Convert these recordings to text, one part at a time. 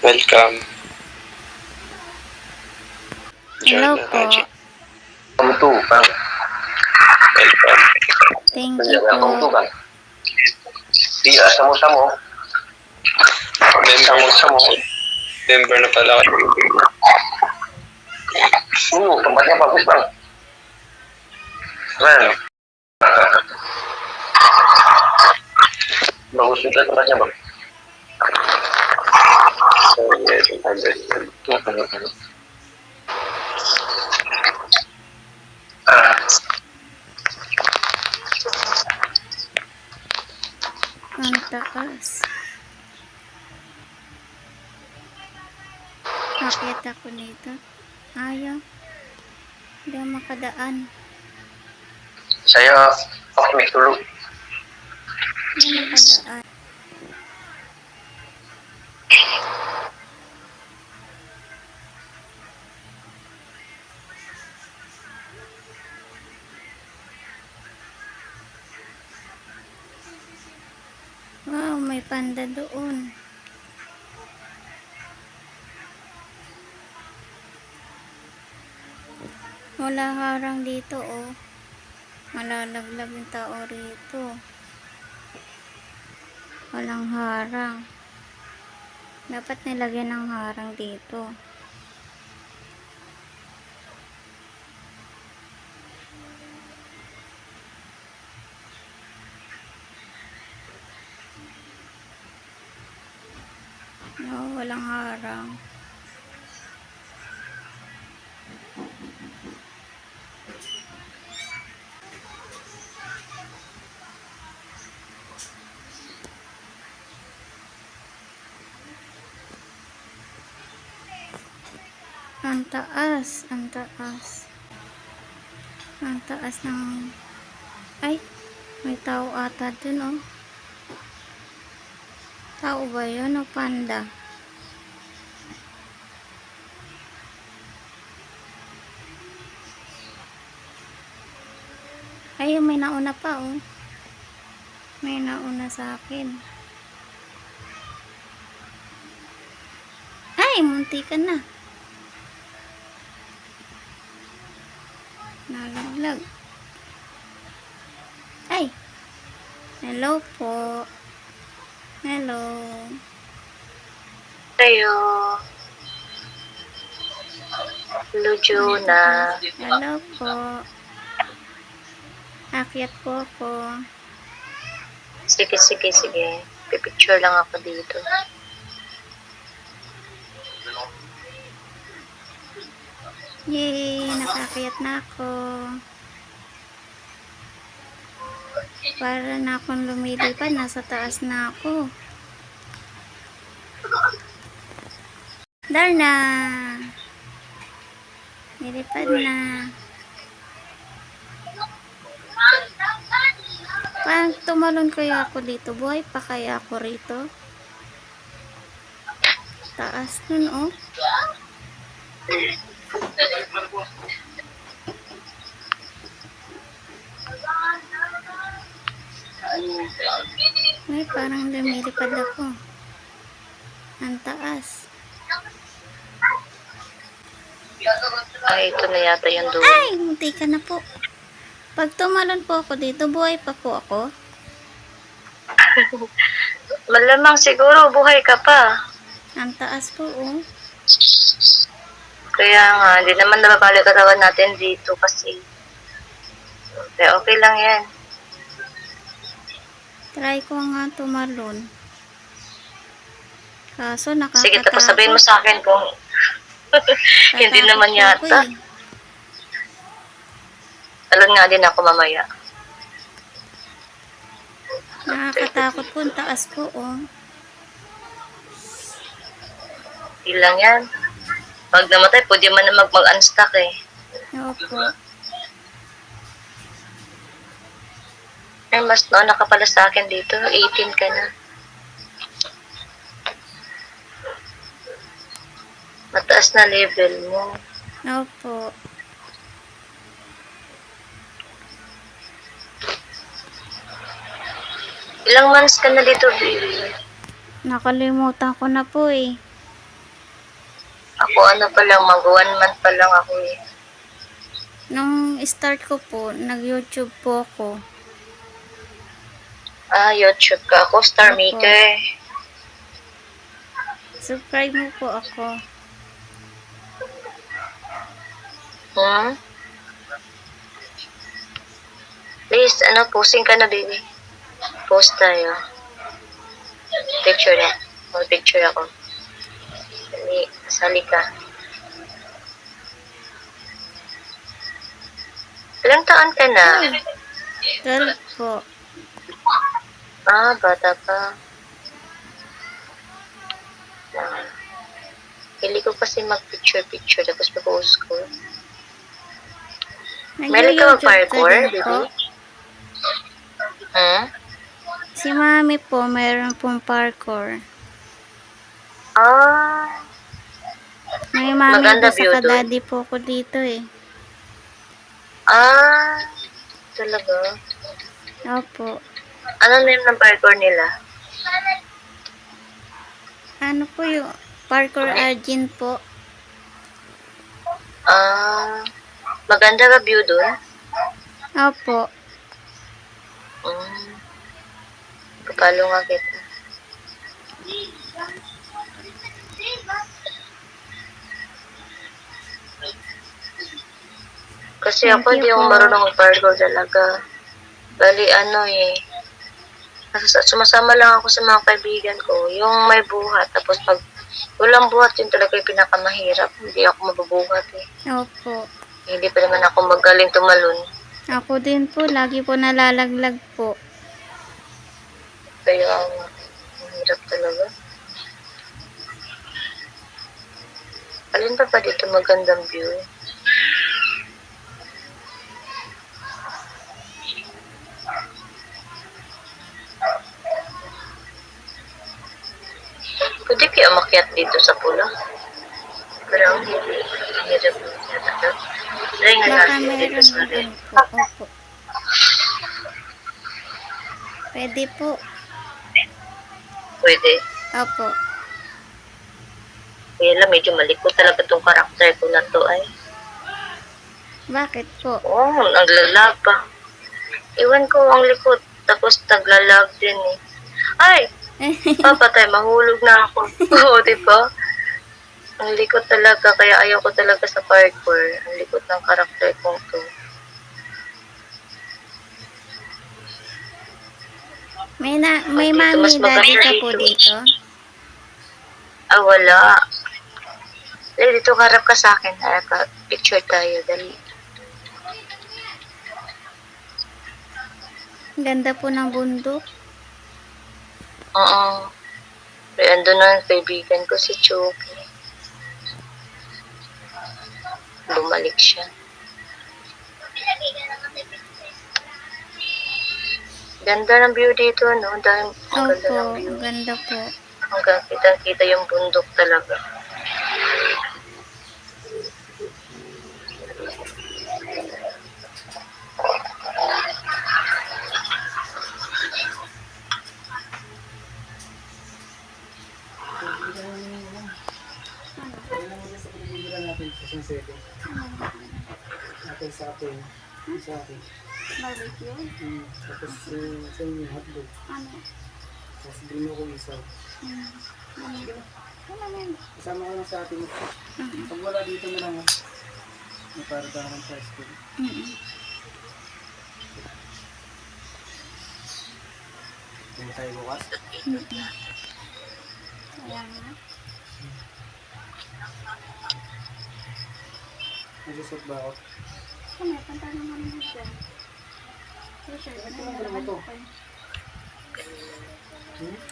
Welcome. Hello Joanna po. Raji. Pembentukan. Welcome. Thank you Penjaga po. pembentukan. Iya, sama-sama. Member, member na pala ako. Tempatnya bagus bang. Keren. Bagus juga tempatnya bang. Ang taas. Akit ako nito. Ayaw. Hindi ako makadaan. Saya off mic dulu. Hindi makadaan. Wow, may panda doon. Wala harang dito, oh. Malalaglag yung tao rito. Walang harang. Dapat nilagyan ng harang dito. No, walang harang. Ang taas, ang taas. Ang taas ng... Ay, may tao ata dun, oh. Tao ba yun o panda? Ay, may nauna pa, oh. May nauna sa akin. Ay, munti ka na. Nalaglag. Ay. Hello po. Hello. Hello. Hello, Jonah. Hello po. Akyat po ako. Sige. Pipicture lang ako dito. Yay! Nakakyat na ako. Para na akong lumilipad. Nasa taas na ako. Darna! Nilipad na. Parang tumalon kaya ako dito. Buhay pa kaya ako rito. Taas nun, oh. Ay, parang lumilipad ako. Ang taas. Ay, ito na yata yung dulo. Ay, munti ka na po. Pag tumalon po ako dito, buhay pa po ako. Malamang siguro, buhay ka pa. Ang taas po, oh. Kaya nga, hindi naman nababalik katawan natin dito kasi. Kaya okay lang yan. Try ko nga tumalon. Kaso Sige, nakakatakot. tapos sabihin mo sa akin kung hindi Tatakot naman po yata. ako, eh. Talon nga din ako mamaya. Nakakatakot po. Ang taas po, oh. Ilang yan. Pag namatay, pwede man na mag-unstuck eh. Opo. Ay, mas nauna ka pala sa akin dito. 18 ka na. Mataas na level mo. Opo. Ilang months ka na dito, baby? Nakalimutan ko na po, eh. Ako ano pa lang, mag 1 month pa lang ako eh. Nung start ko po, nag-YouTube po ako. YouTube ka. Ako, Star Opo. Maker. Subscribe mo po ako. Hmm? Please, posting ka na, baby. Post tayo. Picture na. Mag-picture ako. Sali ka. Ilang taon ka na? 12 po. Bata pa. Hili ko kasi mag-picture tapos mag-post ko. Meron ka Nag-YouTube ka mag-parkour, din baby? po. Hmm? Si mami po, mayroon pong parkour. May mami Maganda po, view saka doon. daddy po ko dito eh. Talaga? Opo. Ano name ng parkour nila? Ano po yung parkour Argent po? Maganda ka view doon? Opo. Kapalo nga kita. Kasi Thank ako you hindi ako po. marunong mag-parkour talaga. Bali sumasama lang ako sa mga kaibigan ko. Yung may buhat. Tapos pag walang buhat, yun talaga yung pinakamahirap. Hindi ako mabubuhat eh. Opo. Hindi pa naman ako magaling tumalon. Ako din po, lagi po nalalaglag po. Kaya ang hirap talaga. Alin pa dito magandang view? Pwede kaya umakyat dito sa pula? Pero ang hirap talaga. Try nga Baka natin dito meron sa rin. din po. Opo. Pwede po. Pwede. Opo. Kaya lang, medyo malikot talaga tong karakter ko na to ay. Bakit po? Naglalag pa. Iwan ko ang likot. Tapos naglalag din eh. Ay! Papatay, mahulog na ako. Oo, diba? Ang likot talaga, kaya ayaw ko talaga sa parkour. Ang likot ng karakter kong to. May Dito, mami mas daddy maganda ka po dito. dito? Wala. Dito harap ka sa akin. Picture tayo, dali. Ganda po ng bundok. Oo. Pero andun na ang kaibigan ko si Chucky. Bumalik siya. Ganda ng view dito, no? Dahil ang ganda Opo, ng view. ganda po. Hanggang kitang-kita yung bundok talaga. Natin sa atin. Sa atin. Barbecue? Tapos sa inyo hotdog. Ano? Tapos brino ko isa. Kasama ko lang sa atin. Pag wala dito na lang. May para ka naman sa school. Hindi tayo bukas. Kaya nga. Nagsusot ba ako? Kami, punta naman mo dyan. Ito lang ko ito.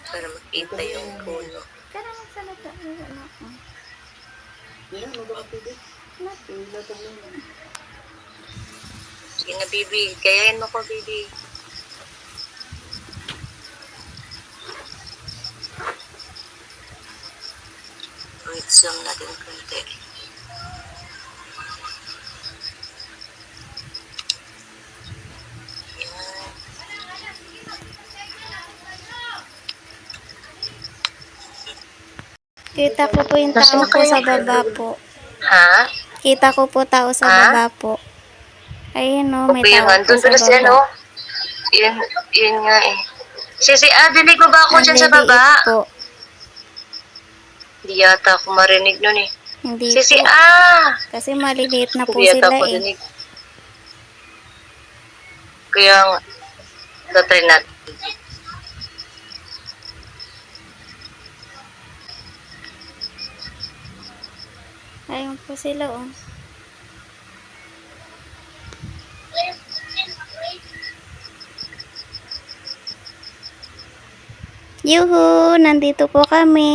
Para makita yung puno. Kaya magsalita. Wala ko. Yan, magkakapigit. Ilatag lang. Sige na, baby. Gayahin mo ko, baby. Wait, zoom natin konti. Yan. Kita ko po yung tao Nasaan po sa kaya? baba po. Ha? Kita ko po tao sa Ha? baba po. Ayun o, may Okay, tao yun. po Doon sa pala si ano. baba. Yun nga eh. Sisi, dinig mo ba ako dyan sa Naliliit baba? po. Hindi yata ako marinig nun eh. Hindi Sisi, po. Kasi maliliit na po Hindi yata sila ako eh. dinig. Kaya nga, tatry natin. Ayun po sila oh. Yuhu! Nandito po kami.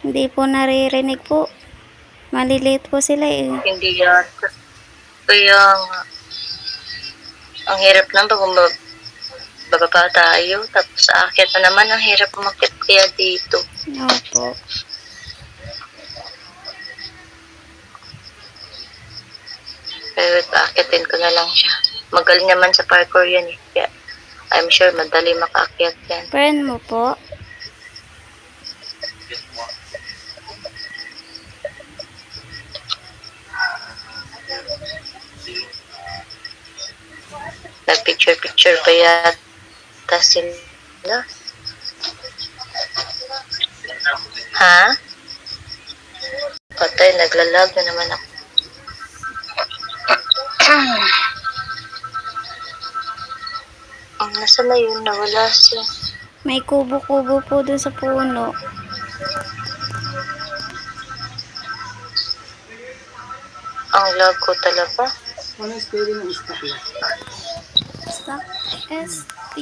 Hindi po naririnig po. Maliliit po sila eh. Hindi yata. Kaya nga, ang hirap lang pag bababa tayo. Tapos sa akyat na naman, ang hirap umakyat kaya dito. Opo. Pero paakyatin ko na lang siya. Magaling naman sa parkour yan eh. Kaya I'm sure madali makaakyat yan. Friend mo po? Nag-picture-picture pa yata sila. Ha? Patay, naglalag na naman ako. Nasa na yun? Nawala siya. May kubo-kubo po dun sa puno. Ang lag ko talaga. Ano yung spelling ng stock lang? Stock. S-T-O-C.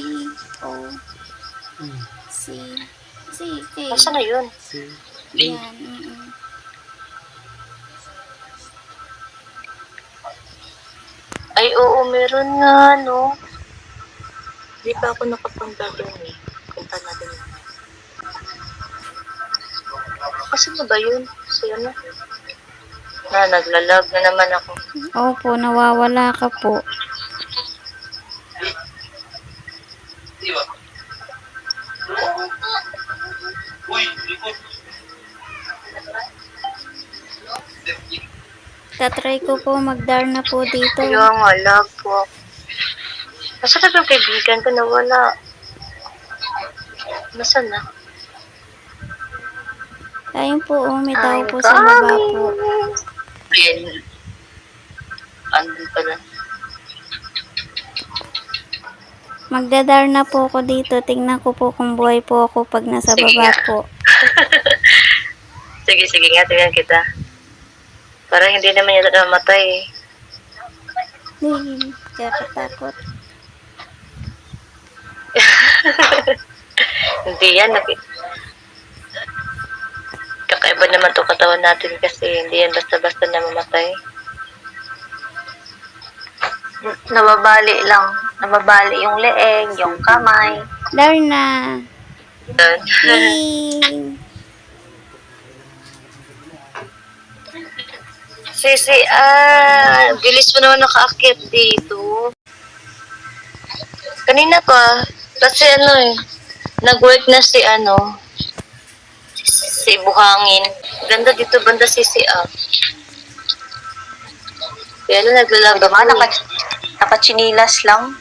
C-K. Nasa na yun? Si Yan. Ay, oo, meron nga, no? Hindi pa ako nakapunta doon eh. Punta natin yun. Kasi na ba yun? So, yun na. Naglalag na naman ako. Opo, nawawala ka po. Tatry ko po magdarna po dito. Kaya nga, lag po ako. Nasaan na yung kaibigan ko? Nawala. Nasaan na? Ayun po, may tao po sa baba po. Ayan. Andun pala. Magdadarna po ako dito. Tingnan ko po kung buhay po ako pag nasa Sige baba nga. po. Sige nga, tingnan kita. Parang hindi naman yata namatay eh. Kaya katakot. Hindi yan. Kakaiba naman to katawan natin kasi hindi yan basta-basta na mamatay. Nababali lang. Nababali yung leeg, yung kamay. Darna! Yay! Sisi, bilis mo naman nakaakyat dito. Kanina pa, kasi nag-work na si Buhangin. Ganda dito, banda Sisi Kaya lang naglalag Diba, ako. nakachinilas lang.